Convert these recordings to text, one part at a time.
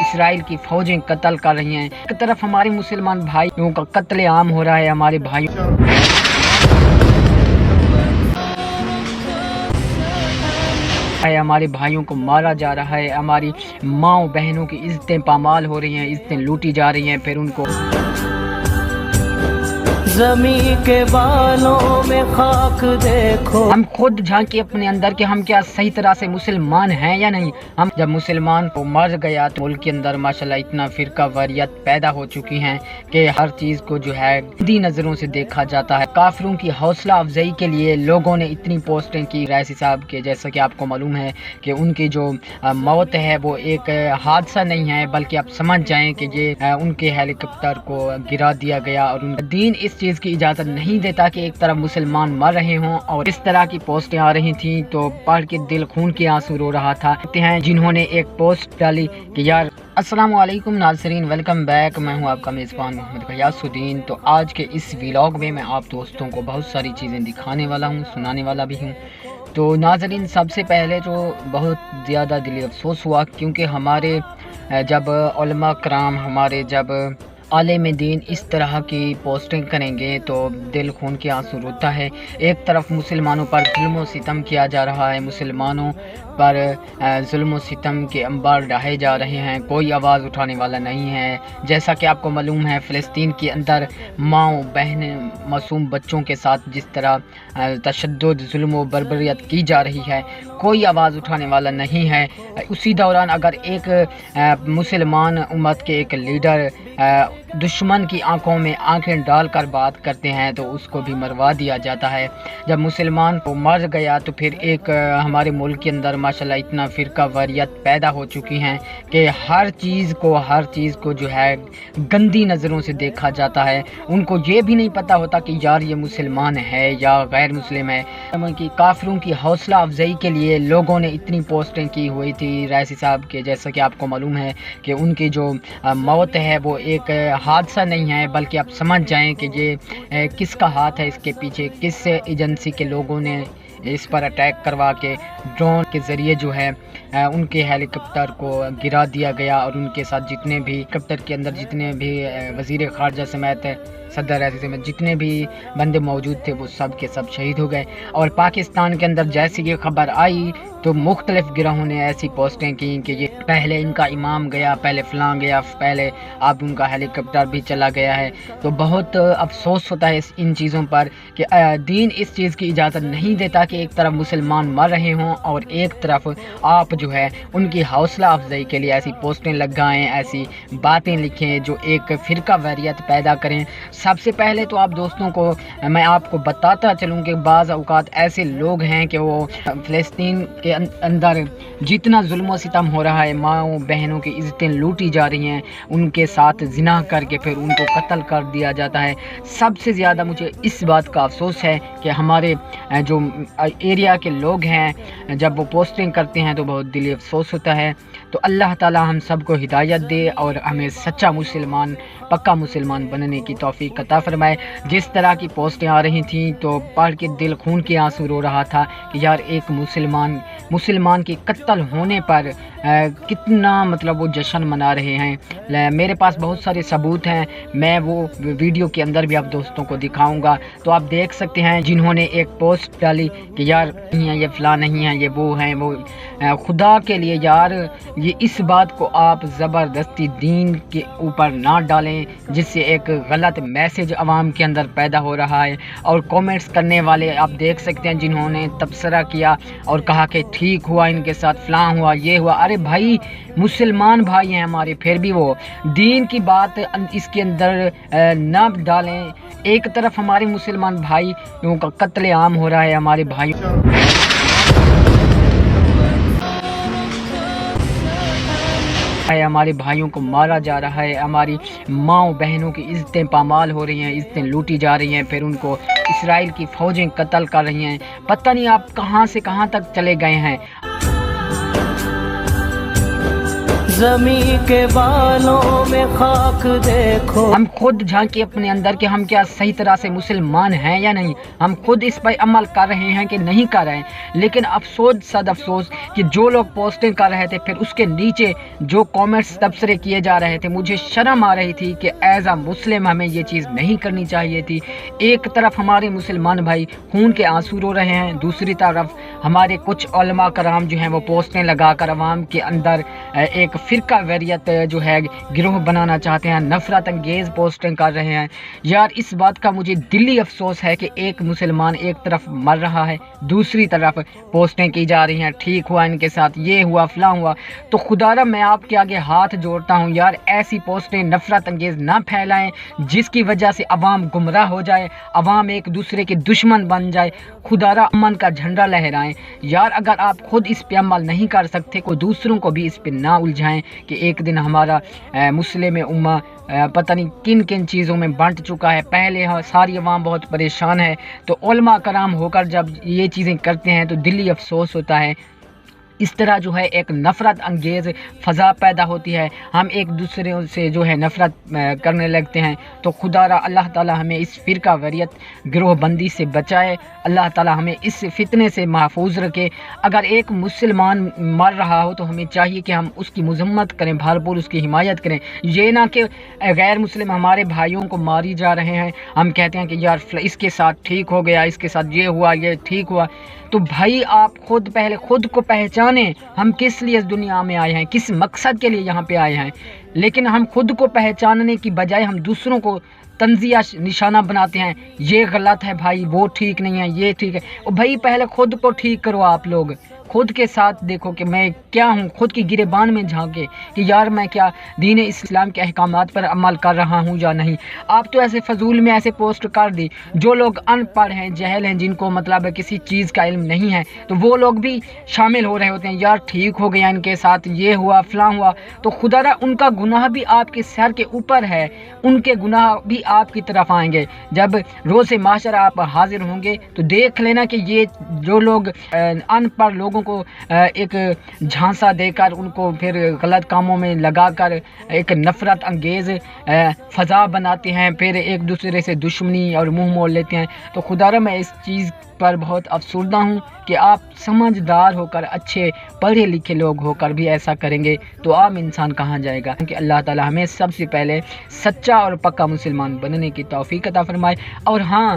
Israel की फौजें कत्ल कर रही हैं। एक तरफ हमारे मुसलमान भाइयों का कत्ले आम हो रहा है, हमारे भाइयों हमारे भाइयों को मारा जा रहा है, हमारी माँओं बहनों की इज्जतें पामाल हो रही हैं, इज्जतें लूटी जा रही हैं। फिर उनको ज़मीं के बालों में खाक देखो। हम खुद झांके अपने अंदर कि हम क्या सही तरह से मुसलमान हैं या नहीं। हम जब मुसलमान को मर गया तो मुल्क के अंदर माशाल्लाह इतना फिरका वारियत पैदा हो चुकी हैं कि हर चीज़ को जो है गंदी नज़रों से देखा जाता है। काफिरों की हौसला अफजाई के लिए लोगों ने इतनी पोस्टें की रईसी साहब के, जैसा कि आपको मालूम है कि उनकी जो मौत है वो एक हादसा नहीं है, बल्कि आप समझ जाएं कि ये उनके हेलीकॉप्टर को गिरा दिया गया। और दीन इस चीज़ की इजाज़त नहीं देता कि एक तरफ मुसलमान मर रहे हों और इस तरह की पोस्टें आ रही थी तो पढ़ के दिल खून के आंसू रो रहा था। हैं जिन्होंने एक पोस्ट डाली कि यार अस्सलाम वालेकुम नाज़रीन, वेलकम बैक। मैं हूं आपका मेज़बान मोहम्मद ग़यासुद्दीन। तो आज के इस व्लॉग में मैं आप दोस्तों को बहुत सारी चीज़ें दिखाने वाला हूं, सुनाने वाला भी हूं। तो नाज़रीन, सबसे पहले तो बहुत ज़्यादा दिली अफसोस हुआ क्योंकि हमारे जब उलमा कराम, हमारे जब आलिम दीन इस तरह की पोस्टिंग करेंगे तो दिल खून के आंसू रोता है। एक तरफ मुसलमानों पर जुल्म व सितम किया जा रहा है, मुसलमानों पर जुल्म व सितम के अंबार ढाए जा रहे हैं, कोई आवाज़ उठाने वाला नहीं है। जैसा कि आपको मालूम है फ़लस्तीन के अंदर माँ बहन मासूम बच्चों के साथ जिस तरह तशद्दुद जुल्म व बर्बरियत की जा रही है, कोई आवाज़ उठाने वाला नहीं है। उसी दौरान अगर एक मुसलमान उम्मत के एक लीडर दुश्मन की आंखों में आंखें डालकर बात करते हैं तो उसको भी मरवा दिया जाता है। जब मुसलमान को मर गया तो फिर एक हमारे मुल्क के अंदर माशाल्लाह इतना फिरका वारियत पैदा हो चुकी हैं कि हर चीज़ को जो है गंदी नज़रों से देखा जाता है। उनको ये भी नहीं पता होता कि यार ये मुसलमान है या गैर मुस्लिम है। कि काफिरों की हौसला अफजाई के लिए लोगों ने इतनी पोस्टें की हुई थी रईसी साहब के, जैसा कि आपको मालूम है कि उनकी जो मौत है वो एक हादसा नहीं है, बल्कि आप समझ जाएं कि ये किसका हाथ है इसके पीछे, किस एजेंसी के लोगों ने इस पर अटैक करवा के ड्रोन के ज़रिए जो है उनके हेलीकॉप्टर को गिरा दिया गया। और उनके साथ जितने भी हेलीकॉप्टर के अंदर जितने भी वज़ीर ख़ारजा समेत सदर रईसी में जितने भी बंदे मौजूद थे वो सब के सब शहीद हो गए। और पाकिस्तान के अंदर जैसी ये खबर आई तो मुख्तलिफ गिरोहों ने ऐसी पोस्टें की कि ये पहले इनका इमाम गया, पहले फ़लाँ गया, पहले अब उनका हेलीकॉप्टर भी चला गया है। तो बहुत अफसोस होता है इन चीज़ों पर कि दीन इस चीज़ की इजाज़त नहीं देता कि एक तरफ मुसलमान मर रहे हों और एक तरफ आप जो है उनकी हौसला अफजाई के लिए ऐसी पोस्टें लगाएं, ऐसी बातें लिखें जो एक फ़िरका वारियत पैदा करें। सबसे पहले तो आप दोस्तों को मैं आपको बताता चलूँ कि बाज़ औक़ात ऐसे लोग हैं कि वो फ़लस्तीन के अंदर जितना जुल्म सितम हो रहा है, माँओं बहनों की इज़्ज़तें लूटी जा रही हैं, उनके साथ ज़िना करके फिर उनको कत्ल कर दिया जाता है। सबसे ज़्यादा मुझे इस बात का अफसोस है कि हमारे जो एरिया के लोग हैं जब वो पोस्टिंग करते हैं तो बहुत दिली अफसोस होता है। तो अल्लाह ताला हम सबको हिदायत दे और हमें सच्चा मुसलमान, पक्का मुसलमान बनने की तौफीक अता फरमाए। जिस तरह की पोस्टें आ रही थी तो पढ़ के दिल खून के आंसू रो रहा था कि यार एक मुसलमान के कत्ल होने पर कितना मतलब वो जश्न मना रहे हैं। मेरे पास बहुत सारे सबूत हैं, मैं वो वीडियो के अंदर भी आप दोस्तों को दिखाऊंगा। तो आप देख सकते हैं जिन्होंने एक पोस्ट डाली कि यार नहीं है, ये फ़लाँ नहीं है, ये वो हैं, वो खुदा के लिए यार ये इस बात को आप ज़बरदस्ती दीन के ऊपर ना डालें जिससे एक गलत मैसेज आवाम के अंदर पैदा हो रहा है। और कमेंट्स करने वाले आप देख सकते हैं जिन्होंने तबसरा किया और कहा कि ठीक हुआ इनके साथ, फ़लाँ हुआ, ये हुआ। अरे भाई मुसलमान भाई हैं हमारे, फिर भी वो दीन की बात इसके अंदर ना डालें। एक तरफ हमारे मुसलमान भाइयों का कत्ले आम हो रहा है, हमारे भाइयों हमारे भाइयों को मारा जा रहा है, हमारी माँओं बहनों की इज्जतें पामाल हो रही हैं, इज्जतें लूटी जा रही हैं। फिर उनको इसराइल की फ़ौजें कत्ल कर रही हैं। पता नहीं आप कहां से कहां तक चले गए हैं। زمین کے بالوں میں خاک دیکھو۔ ہم خود جھانکیں اپنے اندر کہ ہم کیا صحیح طرح سے مسلمان ہیں یا نہیں، ہم خود اس پر عمل کر رہے ہیں کہ نہیں کر رہے ہیں۔ لیکن افسوس صد افسوس کہ جو لوگ پوسٹیں کر رہے تھے پھر اس کے نیچے جو کامنٹس تبصرے کیے جا رہے تھے، مجھے شرم آ رہی تھی کہ ایز اے مسلم ہمیں یہ چیز نہیں کرنی چاہیے تھی۔ ایک طرف ہمارے مسلمان بھائی خون کے آنسو رو رہے ہیں، دوسری طرف ہمارے کچھ علماء کرام جو ہیں وہ پوسٹیں لگا کر عوام کے اندر ایک فرقہ ویریت جو ہے گروہ بنانا چاہتے ہیں، نفرت انگیز پوسٹیں کر رہے ہیں۔ یار اس بات کا مجھے دلی افسوس ہے کہ ایک مسلمان ایک طرف مر رہا ہے، دوسری طرف پوسٹیں کی جا رہی ہیں ٹھیک ہوا ان کے ساتھ، یہ ہوا فلاں ہوا۔ تو خدا را میں آپ کے آگے ہاتھ جوڑتا ہوں یار ایسی پوسٹیں نفرت انگیز نہ پھیلائیں جس کی وجہ سے عوام گمراہ ہو جائے، عوام ایک دوسرے کے دشمن بن جائے۔ خدا را امن کا جھنڈا لہرائیں یار۔ اگر آپ خود اس پہ عمل نہیں کر سکتے کو دوسروں کو بھی اس پہ نہ الجھائیں کہ ایک دن ہمارا مسلم امہ پتہ نہیں کن کن چیزوں میں بانٹ چکا ہے۔ پہلے ساری عوام بہت پریشان ہے، تو علماء کرام ہو کر جب یہ چیزیں کرتے ہیں تو دلی افسوس ہوتا ہے۔ اس طرح جو ہے ایک نفرت انگیز فضا پیدا ہوتی ہے، ہم ایک دوسرے سے جو ہے نفرت کرنے لگتے ہیں۔ تو خدا را اللہ تعالی ہمیں اس فرقہ وریت گروہ بندی سے بچائے، اللہ تعالی ہمیں اس فتنے سے محفوظ رکھے۔ اگر ایک مسلمان مر رہا ہو تو ہمیں چاہیے کہ ہم اس کی مذمت کریں، بھرپور اس کی حمایت کریں، یہ نہ کہ غیر مسلم ہمارے بھائیوں کو ماری جا رہے ہیں ہم کہتے ہیں کہ یار اس کے ساتھ ٹھیک ہو گیا، اس کے ساتھ یہ ہوا، یہ ٹھیک ہوا۔ تو بھائی آپ خود پہلے خود کو پہچانیں، ہم کس لیے اس دنیا میں آئے ہیں، کس مقصد کے لیے یہاں پہ آئے ہیں۔ لیکن ہم خود کو پہچاننے کی بجائے ہم دوسروں کو تنزیہ نشانہ بناتے ہیں، یہ غلط ہے بھائی، وہ ٹھیک نہیں ہے، یہ ٹھیک ہے۔ اور بھائی پہلے خود کو ٹھیک کرو، آپ لوگ خود کے ساتھ دیکھو کہ میں کیا ہوں، خود کی گریبان میں جھانکے کہ یار میں کیا دین اسلام کے احکامات پر عمل کر رہا ہوں یا نہیں۔ آپ تو ایسے فضول میں ایسے پوسٹ کر دی، جو لوگ ان پڑھ ہیں، جہل ہیں، جن کو مطلب کسی چیز کا علم نہیں ہے، تو وہ لوگ بھی شامل ہو رہے ہوتے ہیں، یار ٹھیک ہو گیا ان کے ساتھ، یہ ہوا فلاں ہوا۔ تو خدا را ان کا گناہ بھی آپ کے سر کے اوپر ہے، ان کے گناہ بھی آپ کی طرف آئیں گے۔ جب روز محشر آپ حاضر ہوں گے تو دیکھ لینا کہ یہ جو لوگ ان پڑھ لوگوں کو ایک جھانسا دے کر ان کو پھر غلط کاموں میں لگا کر ایک نفرت انگیز فضا بناتے ہیں، پھر ایک دوسرے سے دشمنی اور منہ موڑ لیتے ہیں۔ تو خدا را میں اس چیز پر بہت افسردہ ہوں کہ آپ سمجھدار ہو کر اچھے پڑھے لکھے لوگ ہو کر بھی ایسا کریں گے تو عام انسان کہاں جائے گا۔ کہ اللہ تعالی ہمیں سب سے پہلے سچا اور پکا مسلمان بننے کی توفیق عطا فرمائے، اور ہاں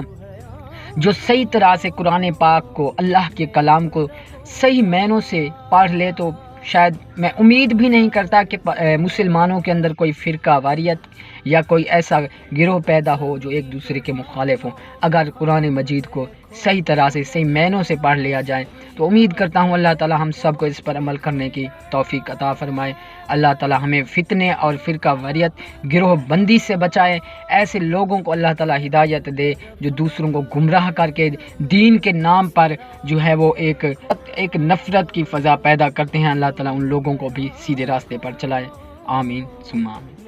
جو صحیح طرح سے قرآن پاک کو، اللہ کے کلام کو صحیح معنوں سے پڑھ لے تو شاید میں امید بھی نہیں کرتا کہ مسلمانوں کے اندر کوئی فرقہ واریت یا کوئی ایسا گروہ پیدا ہو جو ایک دوسرے کے مخالف ہوں۔ اگر قرآن مجید کو صحیح طرح سے صحیح معنوں سے پڑھ لیا جائے تو امید کرتا ہوں اللہ تعالی ہم سب کو اس پر عمل کرنے کی توفیق عطا فرمائے۔ اللہ تعالی ہمیں فتنے اور فرقہ واریت گروہ بندی سے بچائے، ایسے لوگوں کو اللہ تعالی ہدایت دے جو دوسروں کو گمراہ کر کے دین کے نام پر جو ہے وہ ایک نفرت کی فضا پیدا کرتے ہیں۔ اللہ تعالی ان لوگوں کو بھی سیدھے راستے پر چلائے، آمین ثم آمین۔